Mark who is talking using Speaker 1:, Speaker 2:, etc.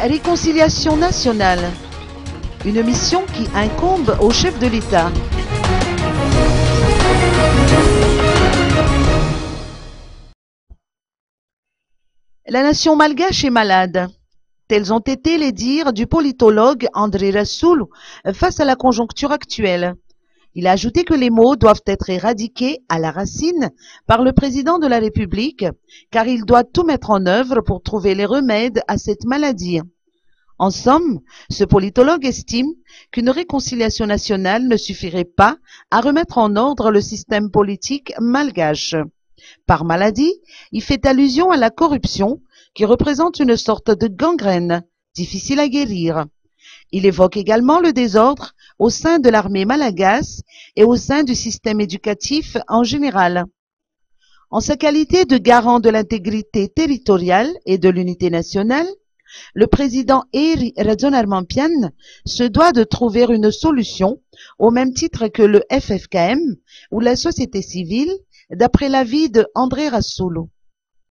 Speaker 1: Réconciliation nationale, une mission qui incombe au chef de l'État. La nation malgache est malade. Tels ont été les dires du politologue André Rassoulou face à la conjoncture actuelle. Il a ajouté que les maux doivent être éradiqués à la racine par le président de la République, car il doit tout mettre en œuvre pour trouver les remèdes à cette maladie. En somme, ce politologue estime qu'une réconciliation nationale ne suffirait pas à remettre en ordre le système politique malgache. Par maladie, il fait allusion à la corruption qui représente une sorte de gangrène, difficile à guérir. Il évoque également le désordre au sein de l'armée malgache et au sein du système éducatif en général. En sa qualité de garant de l'intégrité territoriale et de l'unité nationale, le président Heri Rajaonarimampianina se doit de trouver une solution au même titre que le FFKM ou la société civile, d'après l'avis de André Rassoulou.